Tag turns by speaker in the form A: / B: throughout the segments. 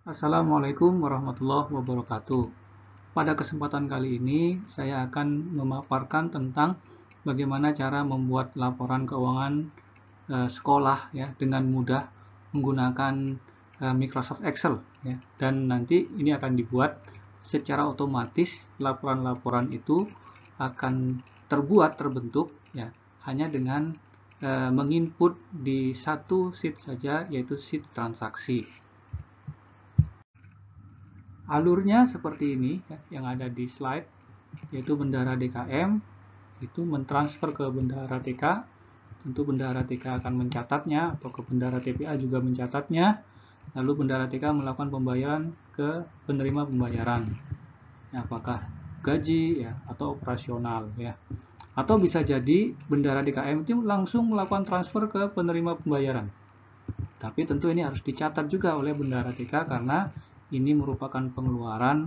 A: Assalamualaikum warahmatullahi wabarakatuh. Pada kesempatan kali ini, saya akan memaparkan tentang bagaimana cara membuat laporan keuangan sekolah ya dengan mudah menggunakan Microsoft Excel ya. Dan nanti ini akan dibuat secara otomatis. Laporan-laporan itu akan terbentuk ya hanya dengan menginput di satu sheet saja, yaitu sheet transaksi. Alurnya seperti ini ya, yang ada di slide, yaitu bendahara DKM itu mentransfer ke bendahara TK. Tentu bendahara TK akan mencatatnya, atau ke bendahara TPA juga mencatatnya. Lalu bendahara TK melakukan pembayaran ke penerima pembayaran, ya, apakah gaji ya atau operasional ya. Atau bisa jadi bendahara DKM itu langsung melakukan transfer ke penerima pembayaran. Tapi tentu ini harus dicatat juga oleh bendahara TK karena ini merupakan pengeluaran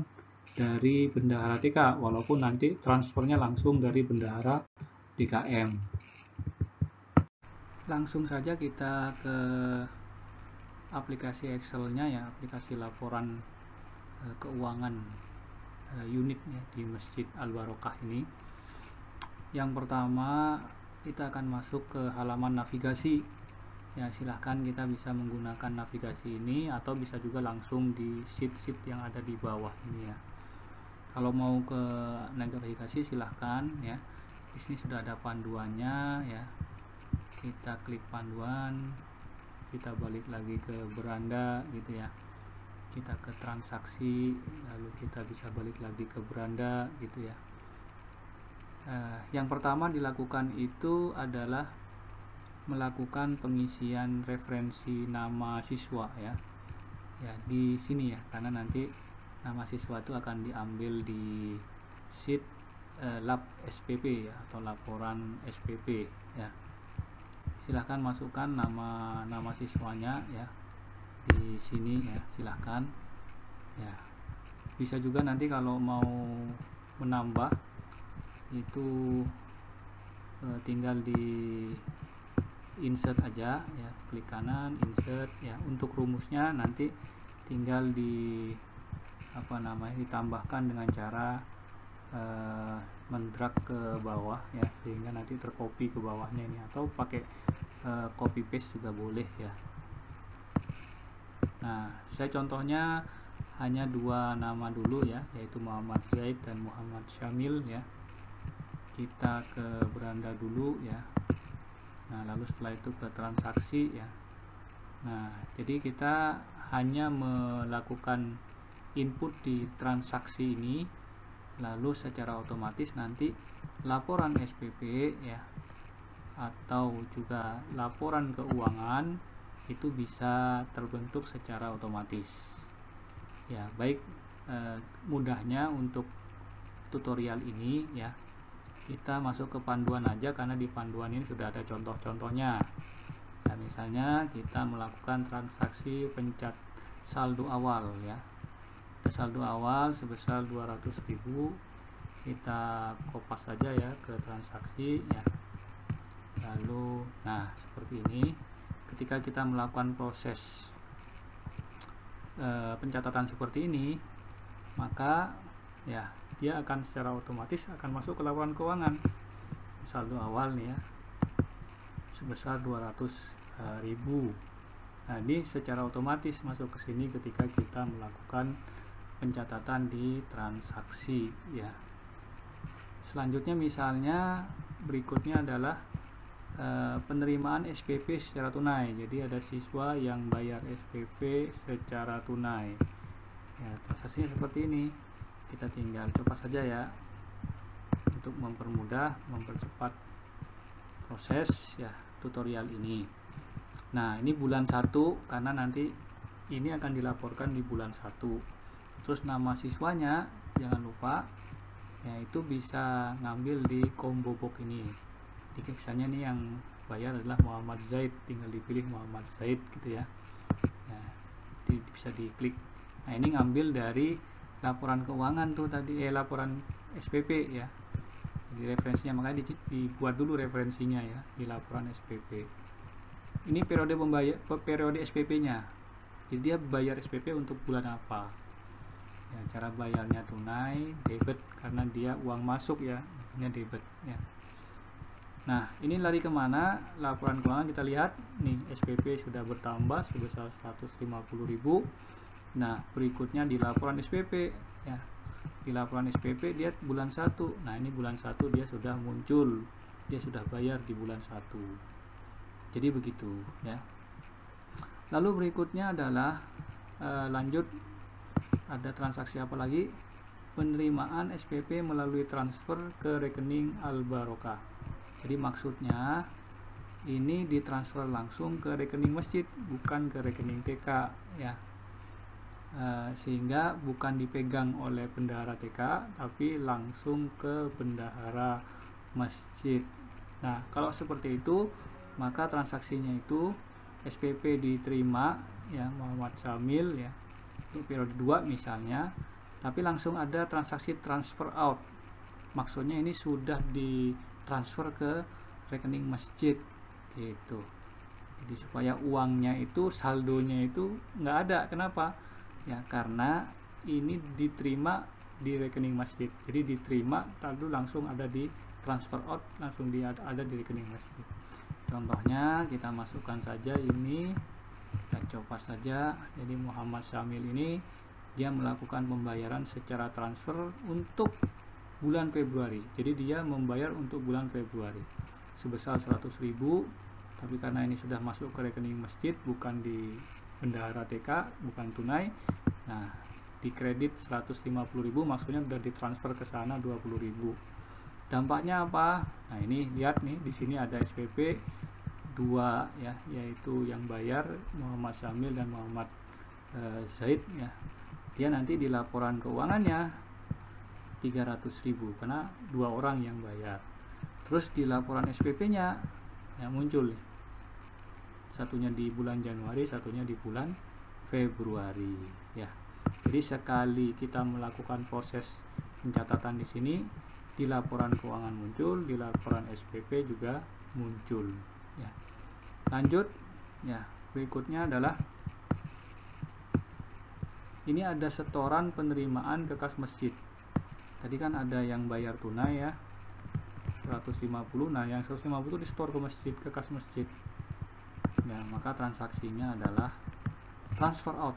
A: dari bendahara TK, walaupun nanti transfernya langsung dari bendahara DKM. Langsung saja kita ke aplikasi Excel-nya ya, aplikasi laporan keuangan unit ya, di Masjid Al-Barokah ini. Yang pertama, kita akan masuk ke halaman navigasi. Ya, silahkan kita bisa menggunakan navigasi ini atau bisa juga langsung di sheet-sheet yang ada di bawah ini ya. Kalau mau ke navigasi silahkan ya. Di sini sudah ada panduannya ya. Kita klik panduan, kita balik lagi ke beranda gitu ya. Kita ke transaksi, lalu kita bisa balik lagi ke beranda gitu ya. Yang pertama dilakukan itu adalah melakukan pengisian referensi nama siswa ya. Ya, di sini ya, karena nanti nama siswa itu akan diambil di sheet lab SPP ya, atau laporan SPP ya. Silahkan masukkan nama siswanya ya di sini ya, silahkan ya. Bisa juga nanti kalau mau menambah itu tinggal di insert aja ya, klik kanan insert ya. Untuk rumusnya nanti tinggal di ditambahkan dengan cara mendrag ke bawah ya, sehingga nanti tercopy ke bawahnya ini, atau pakai copy paste juga boleh ya. Nah, saya contohnya hanya dua nama dulu ya, yaitu Muhammad Zaid dan Muhammad Syamil ya. Kita ke beranda dulu ya. Nah, lalu setelah itu ke transaksi ya. Nah, jadi kita hanya melakukan input di transaksi ini, lalu secara otomatis nanti laporan SPP ya atau juga laporan keuangan itu bisa terbentuk secara otomatis. Ya, baik mudahnya untuk tutorial ini ya, kita masuk ke panduan aja, karena di panduan ini sudah ada contoh-contohnya. Nah, misalnya kita melakukan transaksi pencet saldo awal ya. Ada saldo awal sebesar 200.000. Kita kopas saja ya ke transaksi ya. Lalu nah seperti ini. Ketika kita melakukan proses pencatatan seperti ini, maka ya dia akan secara otomatis akan masuk ke laporan keuangan. Saldo awal nih ya sebesar 200.000. Nah, ini secara otomatis masuk ke sini ketika kita melakukan pencatatan di transaksi ya. Selanjutnya misalnya berikutnya adalah penerimaan SPP secara tunai. Jadi ada siswa yang bayar SPP secara tunai. Ya, transaksinya seperti ini. Kita tinggal coba saja ya, untuk mempermudah, mempercepat proses ya tutorial ini. Nah, ini bulan 1 karena nanti ini akan dilaporkan di bulan 1. Terus nama siswanya jangan lupa ya, itu bisa ngambil di combo box ini. Jadi misalnya nih yang bayar adalah Muhammad Zaid, tinggal dipilih Muhammad Zaid gitu ya. Ya, bisa diklik. Nah, ini ngambil dari laporan keuangan tuh tadi, laporan SPP ya. Jadi referensinya, makanya dibuat dulu referensinya ya di laporan SPP. Ini periode SPP-nya. Jadi dia bayar SPP untuk bulan apa ya. Cara bayarnya tunai, debit karena dia uang masuk ya, ini debit ya. Nah, ini lari kemana laporan keuangan? Kita lihat nih, SPP sudah bertambah sebesar 150.000. Nah, berikutnya di laporan SPP ya. Di laporan SPP dia bulan 1. Nah, ini bulan 1 dia sudah muncul. Dia sudah bayar di bulan 1. Jadi begitu ya. Lalu berikutnya adalah lanjut, ada transaksi apa lagi? Penerimaan SPP melalui transfer ke rekening Al-Barokah. Jadi maksudnya ini ditransfer langsung ke rekening masjid, bukan ke rekening TK ya. Sehingga bukan dipegang oleh bendahara TK, tapi langsung ke bendahara masjid. Nah, kalau seperti itu, maka transaksinya itu SPP diterima ya, Muhammad Syamil ya, untuk periode 2 misalnya, tapi langsung ada transaksi transfer out. Maksudnya ini sudah ditransfer ke rekening masjid gitu. Jadi supaya uangnya itu, saldonya itu nggak ada. Kenapa? Ya karena ini diterima di rekening masjid. Jadi diterima lalu langsung ada di transfer out, langsung ada di rekening masjid. Contohnya kita masukkan saja ini, kita coba saja. Jadi Muhammad Syamil ini dia melakukan pembayaran secara transfer untuk bulan Februari. Jadi dia membayar untuk bulan Februari sebesar 100.000, tapi karena ini sudah masuk ke rekening masjid, bukan di bendahara TK, bukan tunai. Nah, di kredit 150.000, maksudnya sudah ditransfer ke sana 20.000. Dampaknya apa? Nah, ini lihat nih, di sini ada SPP 2 ya, yaitu yang bayar Muhammad Syamil dan Muhammad Zaid ya. Dia nanti di laporan keuangannya 300.000 karena 2 orang yang bayar. Terus di laporan SPP-nya yang muncul nih, satunya di bulan Januari, satunya di bulan Februari ya. Jadi sekali kita melakukan proses pencatatan di sini, di laporan keuangan muncul, di laporan SPP juga muncul ya. Lanjut ya, berikutnya adalah ini ada setoran penerimaan ke kas masjid. Tadi kan ada yang bayar tunai ya 150. Nah, yang 150 itu di store ke masjid, ke kas masjid ya, maka transaksinya adalah transfer out.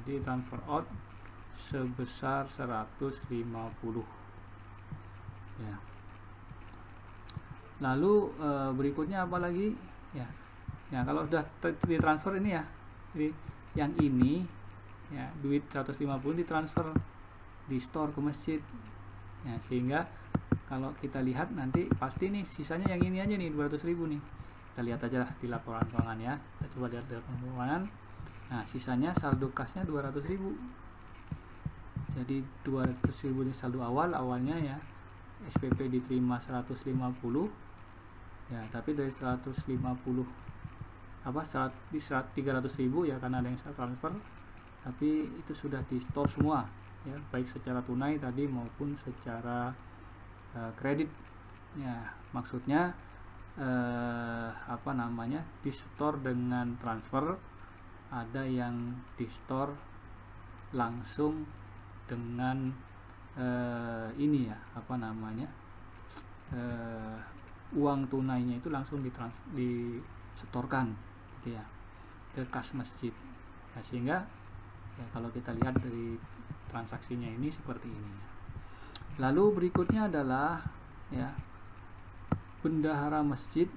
A: Jadi transfer out sebesar 150 ya. Lalu berikutnya apa lagi ya. Ya, kalau sudah ditransfer ini ya, jadi yang ini ya, duit 150 ditransfer di store ke masjid ya, sehingga kalau kita lihat nanti pasti nih sisanya yang ini aja nih 200.000 nih. Kita lihat aja lah di laporan keuangan ya, kita coba lihat laporan keuangan. Nah, sisanya saldo kasnya 200.000. Jadi 200.000 ini saldo awalnya ya. SPP diterima 150 ya, tapi dari 150 apa 300.000 ya, karena ada yang saya transfer, tapi itu sudah di store semua ya, baik secara tunai tadi maupun secara kredit ya. Maksudnya apa namanya, di store dengan transfer, ada yang di store langsung dengan ini ya, apa namanya, uang tunainya itu langsung disetorkan gitu ya ke kas masjid. Nah, sehingga ya, kalau kita lihat dari transaksinya ini seperti ini. Lalu berikutnya adalah ya, bendahara masjid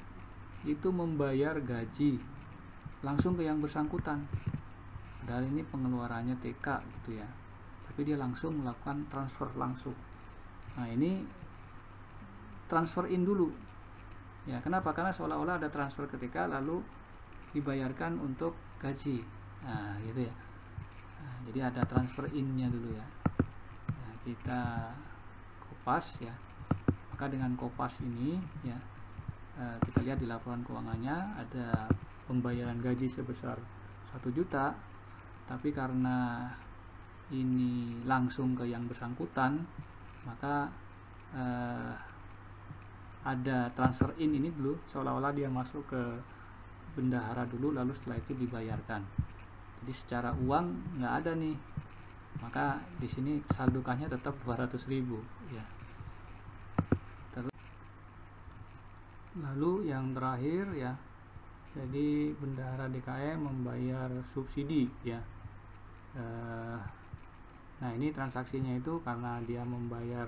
A: itu membayar gaji langsung ke yang bersangkutan. Padahal ini pengeluarannya TK gitu ya, tapi dia langsung melakukan transfer langsung. Nah, ini transfer in dulu ya. Kenapa? Karena seolah-olah ada transfer ke TK lalu dibayarkan untuk gaji. Nah, gitu ya. Nah, jadi ada transfer in-nya dulu ya. Nah, kita kopas ya. Maka dengan kopas ini ya, kita lihat di laporan keuangannya ada pembayaran gaji sebesar 1 juta, tapi karena ini langsung ke yang bersangkutan, maka ada transfer in ini dulu, seolah-olah dia masuk ke bendahara dulu, lalu setelah itu dibayarkan. Jadi secara uang nggak ada nih, maka di sini saldokannya tetap 200.000 ya. Lalu yang terakhir ya, jadi Bendahara DKM membayar subsidi ya. Nah ini transaksinya itu karena dia membayar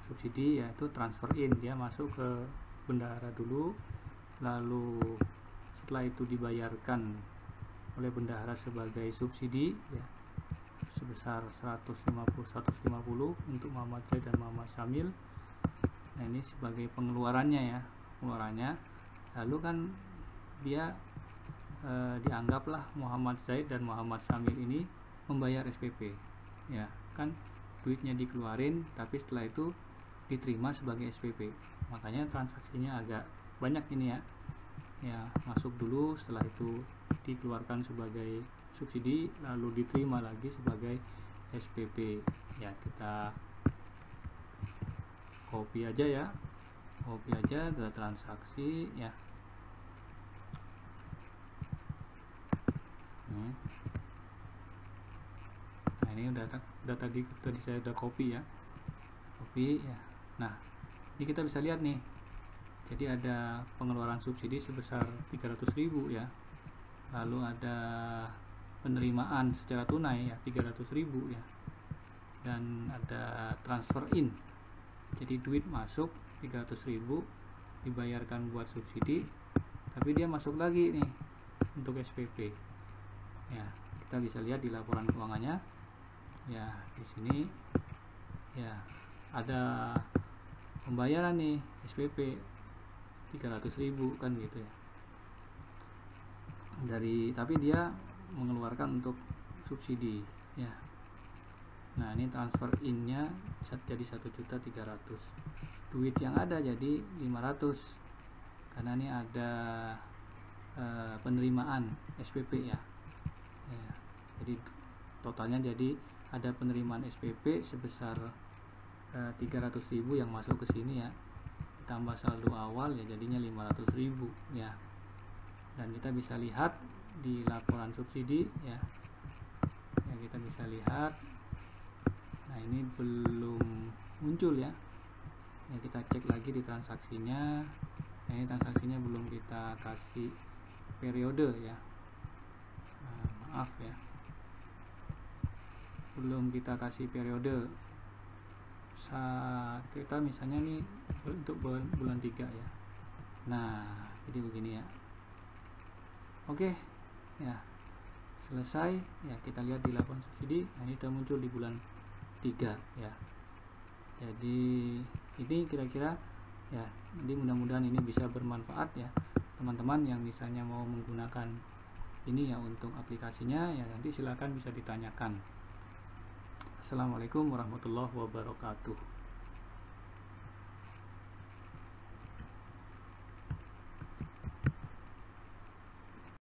A: subsidi, yaitu transfer in, dia masuk ke Bendahara dulu, lalu setelah itu dibayarkan oleh Bendahara sebagai subsidi ya, sebesar 150 untuk Muhammad Zaid dan Muhammad Syamil. Nah ini sebagai pengeluarannya ya, pengeluarannya. Lalu kan dia dianggaplah Muhammad Zaid dan Muhammad Syamil ini membayar SPP ya, kan duitnya dikeluarin tapi setelah itu diterima sebagai SPP, makanya transaksinya agak banyak ini ya. Ya, masuk dulu, setelah itu dikeluarkan sebagai subsidi, lalu diterima lagi sebagai SPP ya. Kita copy aja ya, copy aja ke transaksi ya. Nah ini udah tadi saya udah copy ya, copy ya. Nah ini kita bisa lihat nih, jadi ada pengeluaran subsidi sebesar 300.000 ya, lalu ada penerimaan secara tunai ya 300.000 ya, dan ada transfer in, jadi duit masuk 300.000 dibayarkan buat subsidi, tapi dia masuk lagi nih untuk SPP ya. Kita bisa lihat di laporan keuangannya ya, di sini ya ada pembayaran nih SPP 300.000 kan gitu ya, tapi dia mengeluarkan untuk subsidi ya. Nah ini transfer in-nya jadi 1.300.000, duit yang ada jadi 500 karena ini ada penerimaan SPP ya. Jadi totalnya jadi ada penerimaan SPP sebesar 300.000 yang masuk ke sini ya, tambah saldo awal ya jadinya 500.000 ya. Dan kita bisa lihat di laporan subsidi ya, kita bisa lihat. Nah ini belum muncul ya, kita cek lagi di transaksinya. Nah, ini transaksinya belum kita kasih periode ya, maaf ya, belum kita kasih periode. Kita misalnya nih untuk bulan 3 ya. Nah jadi begini ya. Oke ya, selesai ya. Kita lihat di laporan subsidi. Nah ini sudah muncul di bulan 3 ya. Jadi ini kira-kira ya, jadi mudah-mudahan ini bisa bermanfaat ya teman-teman yang misalnya mau menggunakan ini ya untuk aplikasinya ya, nanti silakan bisa ditanyakan. Assalamualaikum warahmatullahi wabarakatuh.